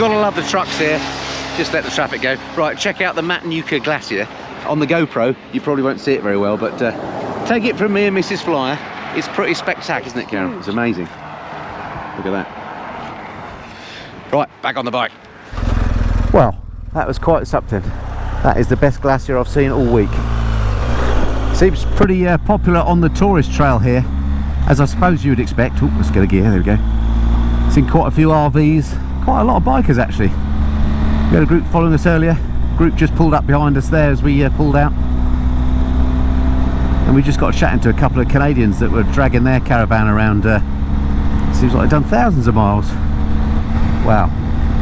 Gotta love the trucks here. Just let the traffic go. Right, check out the Matanuska Glacier. On the GoPro, you probably won't see it very well, but take it from me and Mrs. Flyer. It's pretty spectacular, isn't it, Karen? It's amazing. Look at that. Right, back on the bike. Well, that was quite something. That is the best glacier I've seen all week. Seems pretty popular on the tourist trail here, as I suppose you would expect. Oh, let's get a gear, there we go. Seen quite a few RVs, quite a lot of bikers actually. We had a group following us earlier. Group just pulled up behind us there as we pulled out. And we just got chatting to a couple of Canadians that were dragging their caravan around. Seems like they've done thousands of miles. Wow.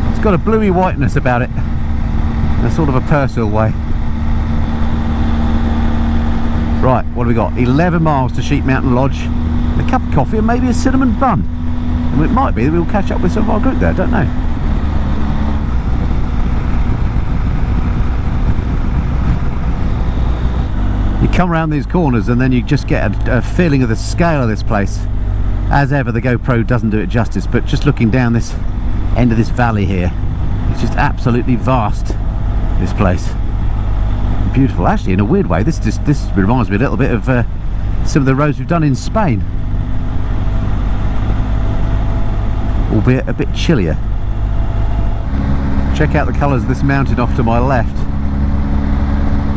It's got a bluey whiteness about it. In a sort of a personal way. Right, what have we got? 11 miles to Sheep Mountain Lodge. A cup of coffee and maybe a cinnamon bun. And it might be that we'll catch up with some of our group there, I don't know. You come around these corners and then you just get a feeling of the scale of this place. As ever, the GoPro doesn't do it justice, but just looking down this end of this valley here, it's just absolutely vast, this place. Beautiful. Actually, in a weird way, this reminds me a little bit of some of the roads we've done in Spain, albeit a bit chillier. Check out the colours of this mountain off to my left.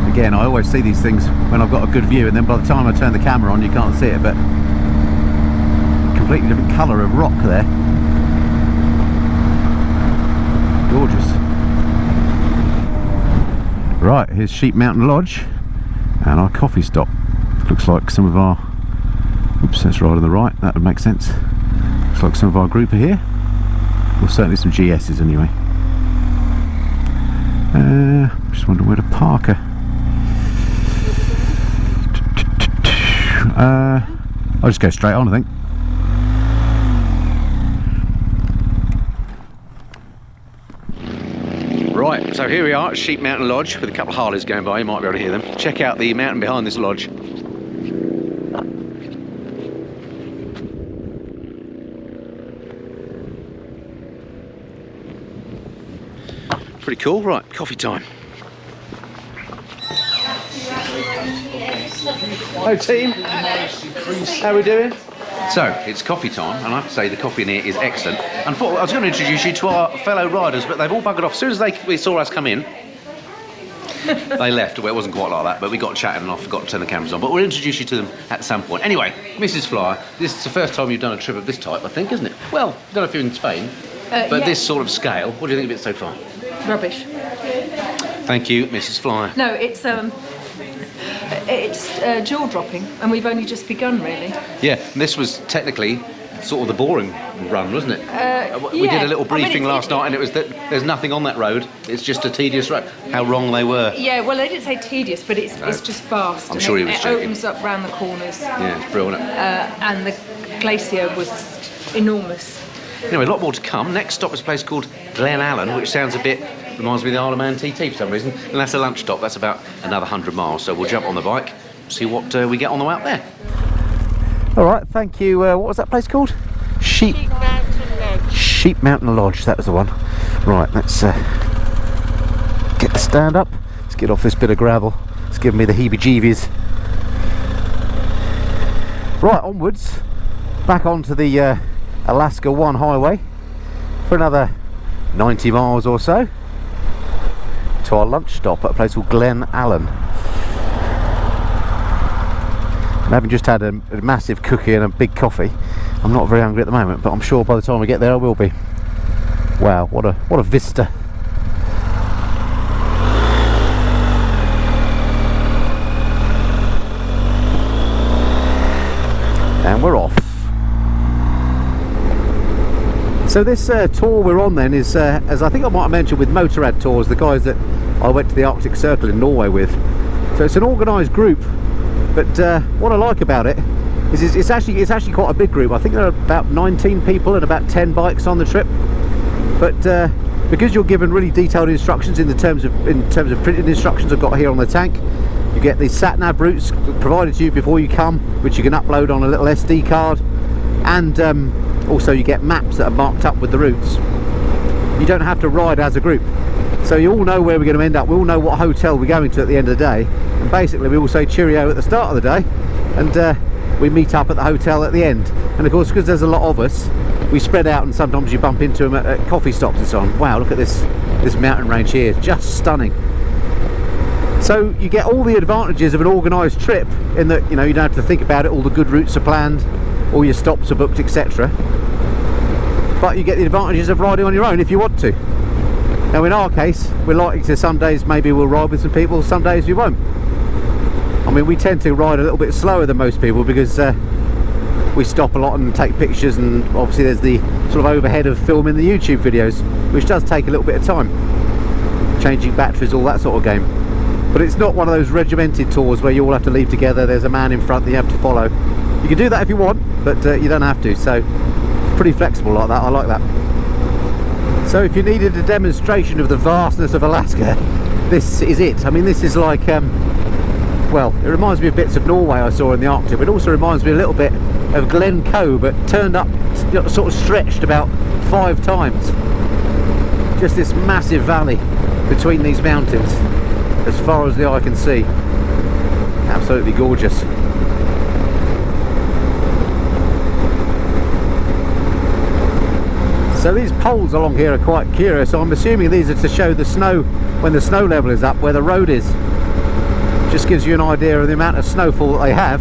Again, I always see these things when I've got a good view, and then by the time I turn the camera on you can't see it, but completely different colour of rock there. Gorgeous. Right, here's Sheep Mountain Lodge and our coffee stop. Looks like some of our, oops, that's right on the right, that would make sense. Looks like some of our group are here, or certainly some GS's anyway. Just wondering where to park her. I'll just go straight on, I think. Right, so here we are at Sheep Mountain Lodge with a couple of Harleys going by. You might be able to hear them. Check out the mountain behind this lodge. Pretty cool. Right, coffee time. Hello team, how are we doing? So, it's coffee time, and I have to say the coffee in here is excellent. And I was going to introduce you to our fellow riders, but they've all buggered off. As soon as they saw us come in, they left. Well, it wasn't quite like that, but we got chatting and I forgot to turn the cameras on. But we'll introduce you to them at some point. Anyway, Mrs. Flyer, this is the first time you've done a trip of this type, I think, isn't it? Well, you've done a few in Spain, but yeah. This sort of scale, what do you think of it so far? Rubbish. Thank you, Mrs. Flyer. No, it's jaw-dropping, and we've only just begun, really. Yeah, and this was technically sort of the boring run, wasn't it? We did a little briefing last night, and it was that there's nothing on that road. It's just a tedious road. How wrong they were. Yeah, well, they didn't say tedious, but it's just vast. I'm sure he was joking. It opens up round the corners. Yeah, it's brilliant. And the glacier was enormous. Anyway, a lot more to come. Next stop is a place called Glen Allen, which sounds a bit, reminds me of the Isle of Man TT for some reason. And that's a lunch stop. That's about another 100 miles. So we'll jump on the bike, see what we get on the way up there. All right, thank you. What was that place called? Sheep Mountain Lodge. Sheep Mountain Lodge, that was the one. Right, let's get the stand up. Let's get off this bit of gravel. It's giving me the heebie-jeebies. Right, onwards. Back onto the Alaska 1 highway for another 90 miles or so to our lunch stop at a place called Glen Allen. I'm having just had a massive cookie and a big coffee. I'm not very hungry at the moment, but I'm sure by the time we get there I will be. Wow, what a vista. And we're off. So this tour we're on then is, as I think I might have mentioned with Motorrad Tours, the guys that I went to the Arctic Circle in Norway with. So it's an organised group, but what I like about it is it's actually quite a big group. I think there are about 19 people and about 10 bikes on the trip. But because you're given really detailed instructions in terms of printed instructions I've got here on the tank, you get these sat-nav routes provided to you before you come, which you can upload on a little SD card, and also you get maps that are marked up with the routes. you don't have to ride as a group. So you all know where we're going to end up. We all know what hotel we're going to at the end of the day. And basically we all say cheerio at the start of the day, and we meet up at the hotel at the end. And of course, because there's a lot of us, we spread out, and sometimes you bump into them at coffee stops and so on. Wow, look at this mountain range here. It's just stunning. So you get all the advantages of an organised trip in that, you know, you don't have to think about it. All the good routes are planned, all your stops are booked, etc. But you get the advantages of riding on your own if you want to. Now in our case, we're likely to, some days maybe we'll ride with some people, some days we won't. I mean, we tend to ride a little bit slower than most people because we stop a lot and take pictures, and obviously there's the sort of overhead of filming the YouTube videos, which does take a little bit of time. Changing batteries, all that sort of game. But it's not one of those regimented tours where you all have to leave together, there's a man in front that you have to follow. You can do that if you want, but you don't have to, so it's pretty flexible like that. I like that. So if you needed a demonstration of the vastness of Alaska, this is it. I mean, this is like, well, it reminds me of bits of Norway I saw in the Arctic, but it also reminds me a little bit of Glencoe, but turned up, sort of stretched about 5 times. Just this massive valley between these mountains, as far as the eye can see. Absolutely gorgeous. So these poles along here are quite curious. I'm assuming these are to show the snow when the snow level is up, where the road is. Just gives you an idea of the amount of snowfall that they have.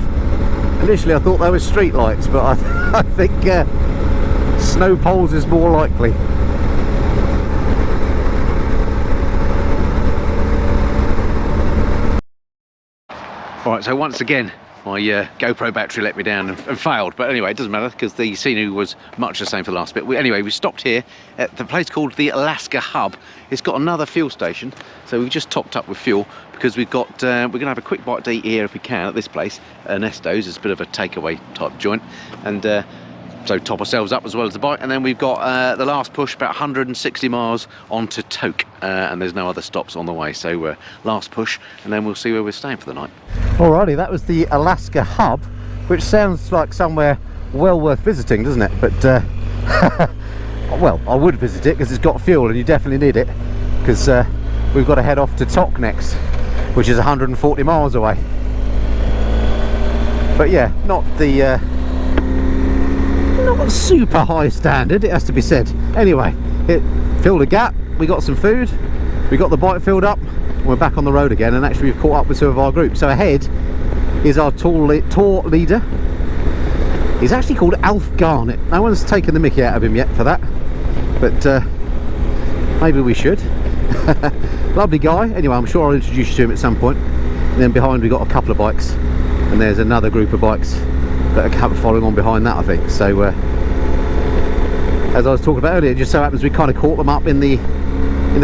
Initially I thought they were street lights, but I think snow poles is more likely. Alright, so once again my GoPro battery let me down and failed, but anyway, it doesn't matter because the scenery was much the same for the last bit. Anyway, we stopped here at the place called the Alaska Hub. It's got another fuel station, so we've just topped up with fuel because we've got we're going to have a quick bite to eat here if we can at this place, Ernesto's. It's a bit of a takeaway type joint, and so top ourselves up as well as the bike, and then we've got the last push, about 160 miles onto Tok, and there's no other stops on the way, so last push, and then we'll see where we're staying for the night. Alrighty, that was the Alaska Hub, which sounds like somewhere well worth visiting, doesn't it? But well, I would visit it because it's got fuel, and you definitely need it, because we've got to head off to Tok next, which is 140 miles away. But yeah, not the not super high standard, it has to be said. Anyway, it filled a gap, we got some food, we got the bike filled up, we're back on the road again, and actually we've caught up with some of our group. So ahead is our tour leader. He's actually called Alf Garnett. No one's taken the mickey out of him yet for that, but maybe we should. Lovely guy. Anyway, I'm sure I'll introduce you to him at some point. And then behind we got a couple of bikes, and there's another group of bikes that are following on behind that, I think. So as I was talking about earlier, it just so happens we kind of caught them up in the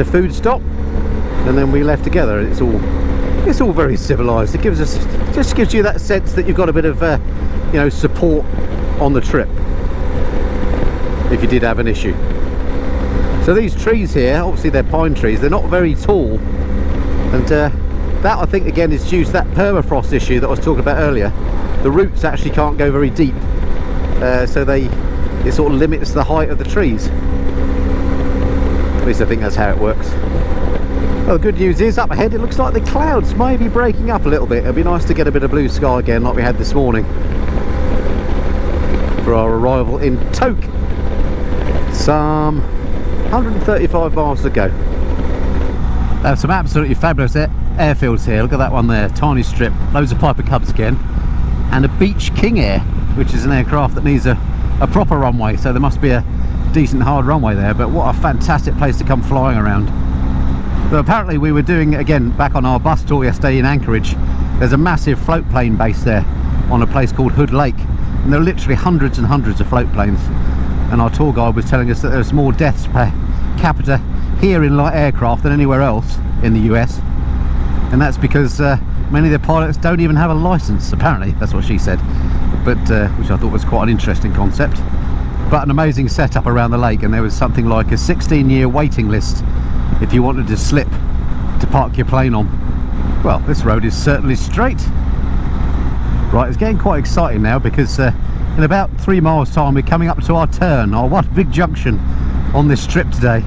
food stop, and then we left together. It's all very civilized. It just gives you that sense that you've got a bit of you know, support on the trip if you did have an issue. So these trees here, obviously they're pine trees, they're not very tall, and that I think again is due to that permafrost issue that I was talking about earlier. The roots actually can't go very deep, so it sort of limits the height of the trees. At least I think that's how it works. Well, the good news is up ahead it looks like the clouds may be breaking up a little bit. It'd be nice to get a bit of blue sky again like we had this morning for our arrival in Tok. Some 135 miles to go. There's some absolutely fabulous airfields here. Look at that one there, tiny strip, loads of Piper Cubs again, and a Beech King Air, which is an aircraft that needs a proper runway, so there must be a decent hard runway there. But what a fantastic place to come flying around. But apparently we were doing, again, back on our bus tour yesterday in Anchorage, there's a massive float plane base there on a place called Hood Lake, and there are literally hundreds and hundreds of float planes. And our tour guide was telling us that there's more deaths per capita here in light aircraft than anywhere else in the US, and that's because many of the pilots don't even have a license, apparently. That's what she said, but which I thought was quite an interesting concept. But an amazing setup around the lake, and there was something like a 16-year waiting list if you wanted to slip to park your plane on. Well, this road is certainly straight. Right, it's getting quite exciting now because in about 3 miles time we're coming up to our turn, our one big junction on this trip today.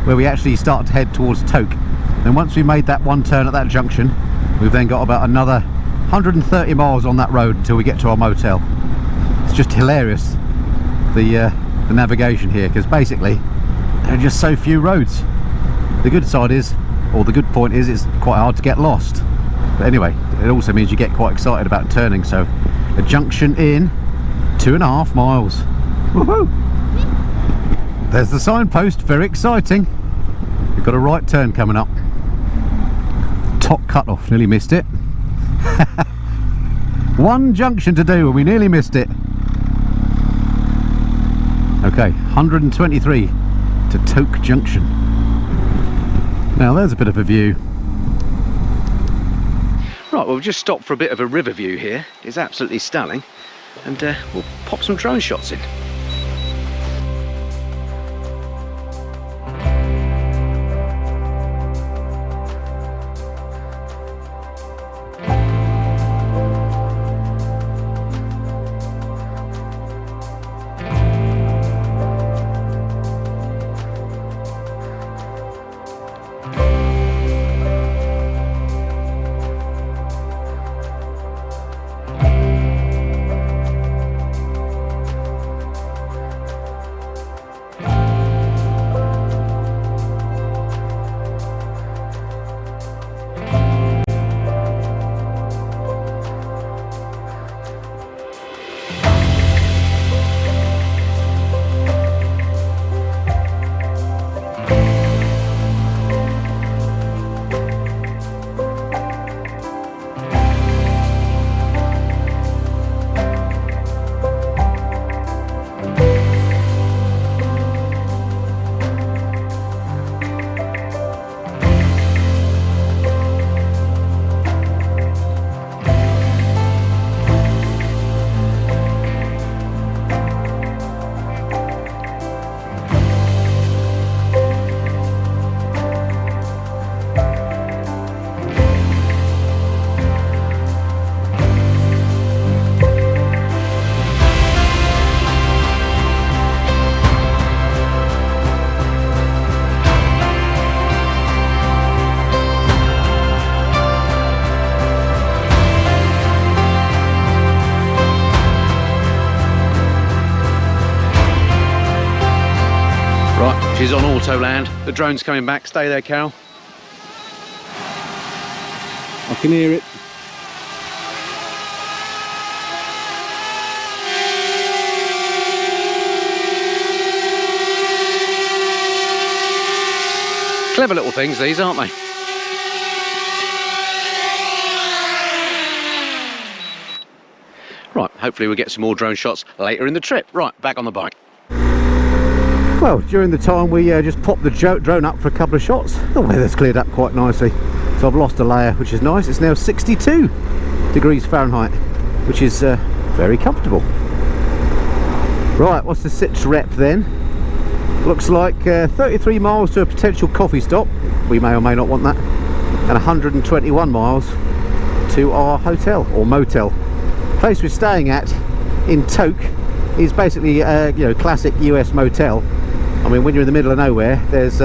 where we actually start to head towards Toke. And once we made that one turn at that junction, we've then got about another 130 miles on that road until we get to our motel. It's just hilarious, the navigation here, because basically there are just so few roads. The good side is, or the good point is, it's quite hard to get lost. But anyway, it also means you get quite excited about turning. So a junction in 2.5 miles. Woohoo! There's the signpost, very exciting. We've got a right turn coming up. Top cut off, nearly missed it. One junction to do and we nearly missed it. Okay, 123 to Toke Junction. Now there's a bit of a view. Right, well, we've just stopped for a bit of a river view here. It's absolutely stunning, and we'll pop some drone shots in. She's on auto land. The drone's coming back. Stay there, Carol. I can hear it. Clever little things, these, aren't they? Right, hopefully we'll get some more drone shots later in the trip. Right, back on the bike. Well, during the time we just popped the drone up for a couple of shots, the weather's cleared up quite nicely. So I've lost a layer, which is nice. It's now 62 degrees Fahrenheit, which is very comfortable. Right, what's the sit rep then? Looks like 33 miles to a potential coffee stop. We may or may not want that. And 121 miles to our hotel or motel. The place we're staying at in Toke is basically you know, classic US motel. I mean, when you're in the middle of nowhere, there's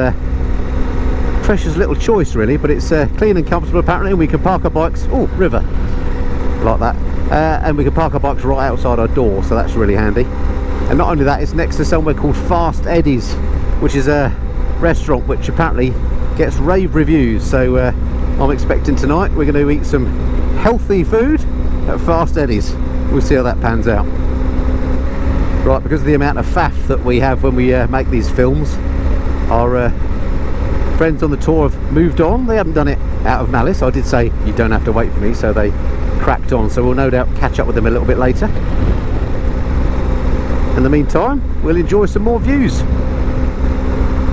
precious little choice really, but it's clean and comfortable apparently, and we can park our bikes, oh, river, like that, and we can park our bikes right outside our door, so that's really handy. And not only that, it's next to somewhere called Fast Eddie's, which is a restaurant which apparently gets rave reviews, so I'm expecting tonight we're going to eat some healthy food at Fast Eddie's. We'll see how that pans out. Right, because of the amount of faff that we have when we make these films, our friends on the tour have moved on. They haven't done it out of malice. I did say you don't have to wait for me, so they cracked on, so we'll no doubt catch up with them a little bit later. In the meantime, we'll enjoy some more views.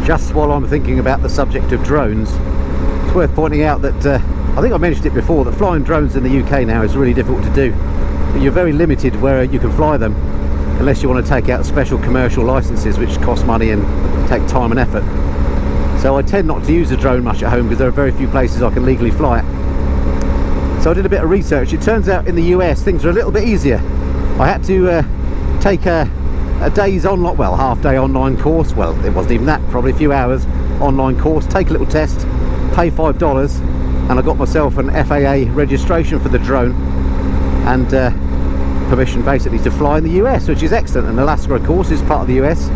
Just while I'm thinking about the subject of drones, it's worth pointing out that I think I mentioned it before, that flying drones in the UK now is really difficult to do. You're very limited where you can fly them, unless you want to take out special commercial licenses which cost money and take time and effort. So I tend not to use the drone much at home because there are very few places I can legally fly it. So I did a bit of research. It turns out in the US things are a little bit easier. I had to take a day's online, well, half-day online course. Well, it wasn't even that, probably a few hours, online course, take a little test, pay $5, and I got myself an FAA registration for the drone and permission basically to fly in the US, which is excellent. And Alaska, of course, is part of the US,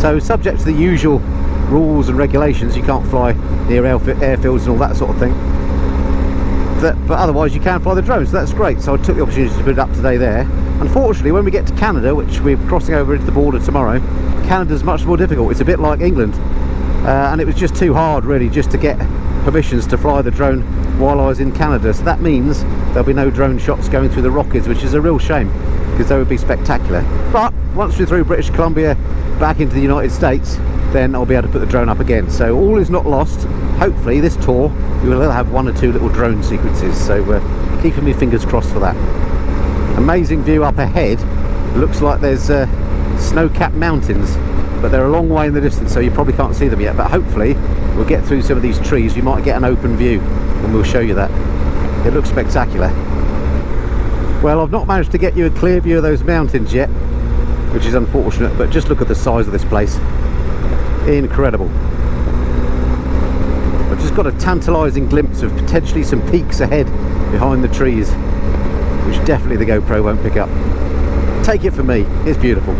so subject to the usual rules and regulations, you can't fly near airfields and all that sort of thing. But otherwise you can fly the drone, so that's great. So I took the opportunity to put it up today there. Unfortunately, when we get to Canada, which we're crossing over into the border tomorrow, Canada's much more difficult. It's a bit like England, and it was just too hard really just to get permissions to fly the drone while I was in Canada. So that means there'll be no drone shots going through the Rockies, which is a real shame because they would be spectacular. But once we're through British Columbia back into the United States, then I'll be able to put the drone up again. So all is not lost. Hopefully this tour we will have 1 or 2 little drone sequences, so keeping my fingers crossed for that. Amazing view up ahead. Looks like there's snow-capped mountains, but they're a long way in the distance, so you probably can't see them yet. But hopefully we'll get through some of these trees, you might get an open view, and we'll show you that. It looks spectacular. Well, I've not managed to get you a clear view of those mountains yet, which is unfortunate, but just look at the size of this place. Incredible. I've just got a tantalising glimpse of potentially some peaks ahead behind the trees, which definitely the GoPro won't pick up. Take it from me, it's beautiful.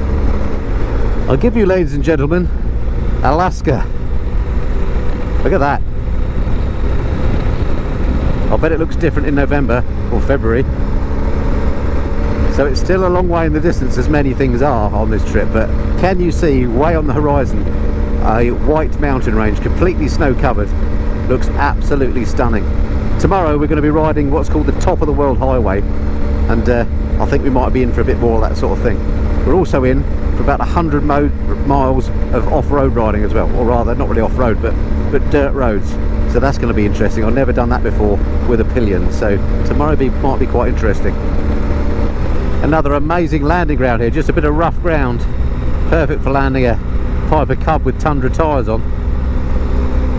I'll give you, ladies and gentlemen, Alaska. Look at that. I bet it looks different in November or February. So it's still a long way in the distance, as many things are on this trip, but can you see way on the horizon a white mountain range, completely snow covered? Looks absolutely stunning. Tomorrow we're going to be riding what's called the top of the world highway, and I think we might be in for a bit more of that sort of thing. We're also in for about 100 miles of off-road riding as well, or rather not really off-road but dirt roads, so that's going to be interesting. I've never done that before with a pillion, so tomorrow might be quite interesting. Another amazing landing ground here, just a bit of rough ground, perfect for landing a Piper Cub with Tundra tyres on.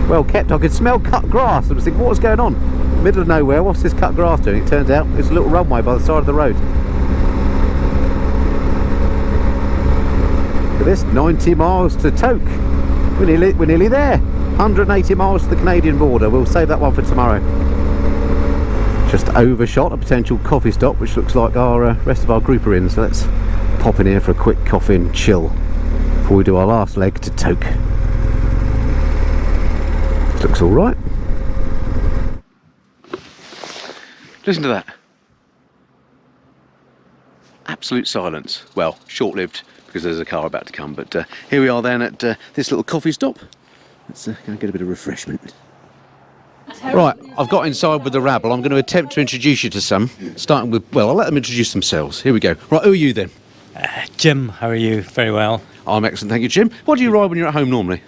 Well kept. I could smell cut grass. I was thinking, what's going on? Middle of nowhere, what's this cut grass doing? It turns out it's a little runway by the side of the road. Look at this, 90 miles to Toke. We're nearly there. 180 miles to the Canadian border. We'll save that one for tomorrow. Just overshot a potential coffee stop, which looks like our rest of our group are in, so let's pop in here for a quick coffee and chill before we do our last leg to Toke. Looks all right. Listen to that. Absolute silence. Well, short-lived because there's a car about to come, but here we are then at this little coffee stop. Let's go and get a bit of refreshment. Right, I've got inside with the rabble. I'm going to attempt to introduce you to some, starting with, well, I'll let them introduce themselves. Here we go. Right, who are you then? Jim, how are you? Very well. I'm excellent, thank you, Jim. What do you ride when you're at home normally?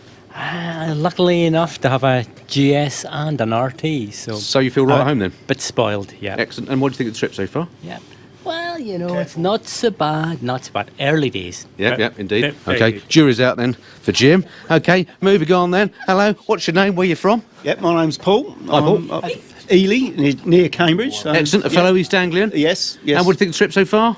Luckily enough to have a GS and an RT, so you feel right at home then? Bit spoiled, yeah. Excellent. And what do you think of the trip so far? Yeah. Well, you know, it's not so bad, not so bad. Early days. Yep, indeed. Very Okay, good. jury's out then for Jim. Okay, moving on then. Hello, what's your name? Where you from? Yep, my name's Paul. Hi, Paul. I'm up Ely, near Cambridge. Excellent, a fellow East Anglian? Yes. And what do you think of the trip so far?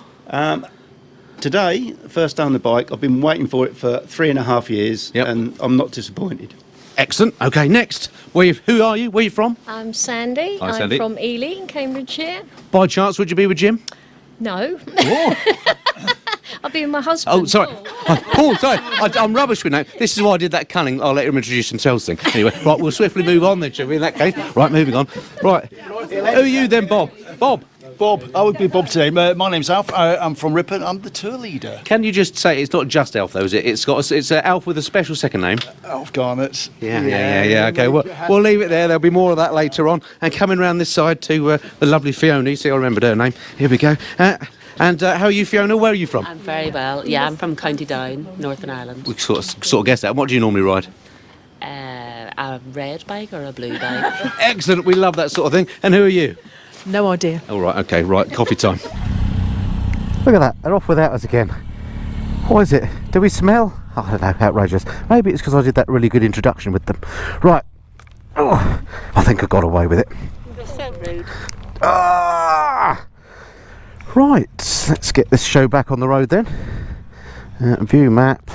Today, first day on the bike, I've been waiting for it for 3.5 years, Yep. and I'm not disappointed. Excellent. Okay, next. Who are you? Where are you from? I'm Sandy. Hi, Sandy. I'm from Ely in Cambridgeshire. By chance, would you be with Jim? No. Oh, I'll be with my husband. oh sorry. Paul. Paul, sorry. I'm rubbish with that. This is why I did that cunning. I'll let him introduce themselves thing. Anyway, right, we'll swiftly move on then, shall we, in that case? Right, moving on. Right. Who are you then, Bob? Bob, I would be Bob today. My name's Alf. I'm from Ripon. I'm the tour leader. Can you just say it's not just Alf though, is it? It's Alf with a special second name. Alf Garnett. Yeah. Okay, we'll leave it there. There'll be more of that later on. And coming round this side to the lovely Fiona. You see, I remembered her name. Here we go. And how are you, Fiona? Where are you from? I'm very well. Yeah, I'm from County Down, Northern Ireland. We sort of guessed that. What do you normally ride? A red bike or a blue bike? Excellent. We love that sort of thing. And who are you? No idea. All right. Okay. Right. Coffee time. Look at that. They're off without us again. What is it? Do we smell? I don't know. Outrageous. Maybe it's because I did that really good introduction with them. Right. Oh, I think I got away with it. You're so rude. Ah! Right. Let's get this show back on the road then. View map.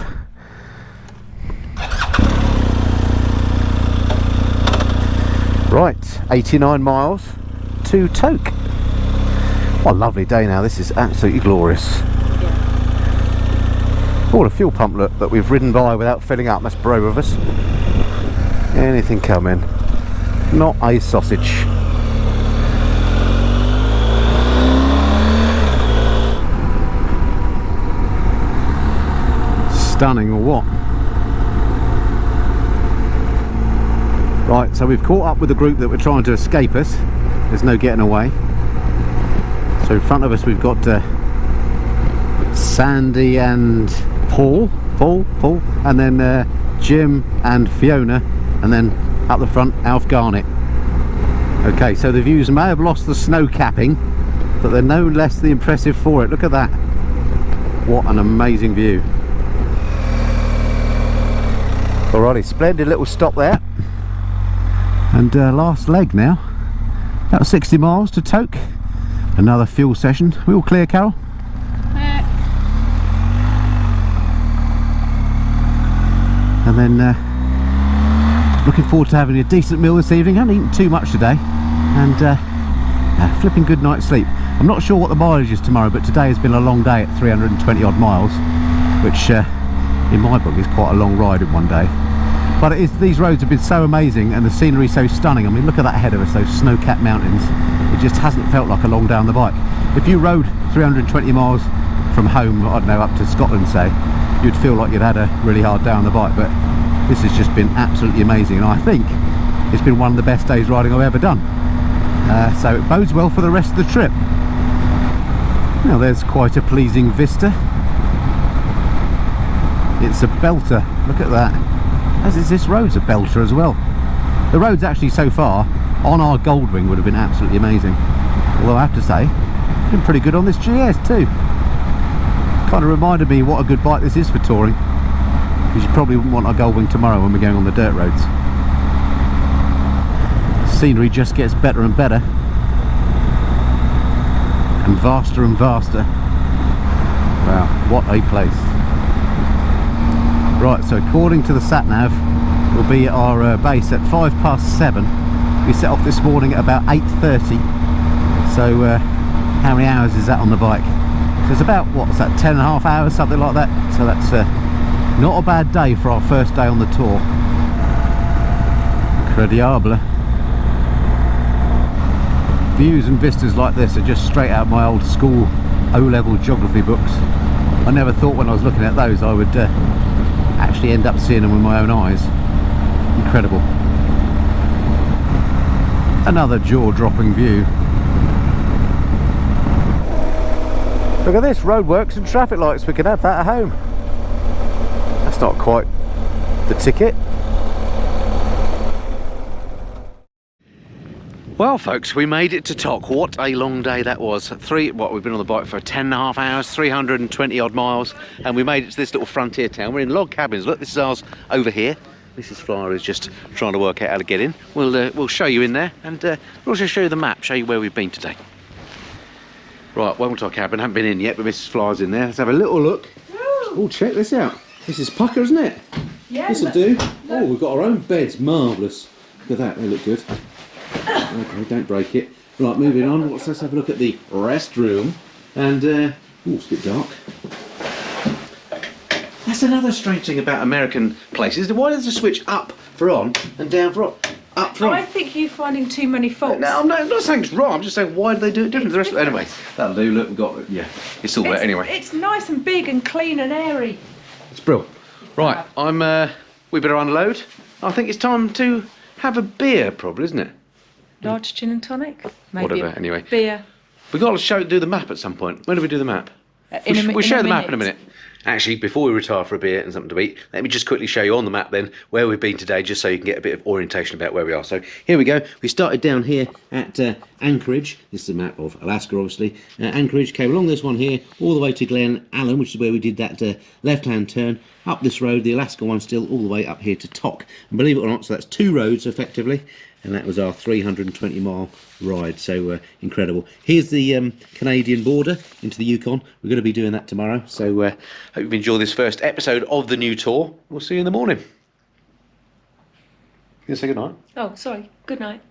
Right, 89 miles to Toke. What a lovely day now. This is absolutely glorious. Oh, a fuel pump, look, that we've ridden by without filling up. That's brave of us. Anything coming? Not a sausage. Stunning or what? Right, so we've caught up with the group that were trying to escape us. There's no getting away. So in front of us we've got Sandy and Paul, and then Jim and Fiona, and then up the front Alf Garnett. Okay, so the views may have lost the snow capping, but they're no less the impressive for it. Look at that. What an amazing view. Alrighty, splendid little stop there. And last leg now. About 60 miles to Toke. Another fuel session. We all clear, Carol? And then looking forward to having a decent meal this evening. I haven't eaten too much today, and a flipping good night's sleep. I'm not sure what the mileage is tomorrow, but today has been a long day at 320 odd miles, which in my book is quite a long ride in one day. But it is, these roads have been so amazing and the scenery so stunning. I mean, look at that ahead of us, those snow-capped mountains. It just hasn't felt like a long day on the bike. If you rode 320 miles from home, I don't know, up to Scotland, say, you'd feel like you'd had a really hard day on the bike. But this has just been absolutely amazing, and I think it's been one of the best days riding I've ever done. So it bodes well for the rest of the trip. Now there's quite a pleasing vista. It's a belter, look at that. As is this road's a belter as well. The roads actually so far on our Goldwing would have been absolutely amazing. Although I have to say, it's been pretty good on this GS too. Kind of reminded me what a good bike this is for touring. Because you probably wouldn't want our Goldwing tomorrow when we're going on the dirt roads. Scenery just gets better and better. And vaster and vaster. Wow, what a place. Right, so according to the sat-nav, we'll be at our base at 7:05. We set off this morning at about 8:30. So how many hours is that on the bike? So it's about, what's that, 10.5 hours, something like that. So that's not a bad day for our first day on the tour. Incredible. Views and vistas like this are just straight out of my old school O-level geography books. I never thought when I was looking at those I would actually end up seeing them with my own eyes. Incredible. Another jaw-dropping view. Look at this, roadworks and traffic lights. We could have that at home. That's not quite the ticket. Well folks, we made it to Toke. What a long day that was. We've been on the bike for 10.5 hours, 320 odd miles, and we made it to this little frontier town. We're in log cabins. Look, this is ours over here. Mrs. Flyer is just trying to work out how to get in. We'll show you in there, and we'll also show you the map, show you where we've been today. Right, welcome to our cabin. Haven't been in yet, but Mrs. Flyer's in there. Let's have a little look. Oh, check this out. This is pucker, isn't it? Yeah. This'll do. Oh, we've got our own beds. Marvellous. Look at that. They look good. Okay, don't break it. Right, moving on. Let's have a look at the restroom. And, oh, it's a bit dark. That's another strange thing about American places. Why does the switch up for on and down for off? Up for on? I think you're finding too many faults. No, I'm not saying it's wrong. I'm just saying, why do they do it different to the rest of it? Anyway, that'll do. Look, we've got, yeah, it's all there anyway. It's nice and big and clean and airy. It's brilliant. Right, we better unload. I think it's time to have a beer, probably, isn't it? Large gin and tonic? Maybe Whatever, anyway. Beer. We've got to do the map at some point. When do we do the map? We'll show the map in a minute. Actually, before we retire for a beer and something to eat, let me just quickly show you on the map then where we've been today, just so you can get a bit of orientation about where we are. So here we go. We started down here at Anchorage. This is a map of Alaska, obviously. Anchorage, came along this one here, all the way to Glen Allen, which is where we did that left-hand turn. Up this road, the Alaska one still, all the way up here to Toke. And believe it or not, so that's 2 roads, effectively. And that was our 320-mile ride, so incredible. Here's the Canadian border into the Yukon. We're going to be doing that tomorrow, so hope you've enjoyed this first episode of the new tour. We'll see you in the morning. You gonna say goodnight? Oh, sorry. Good night.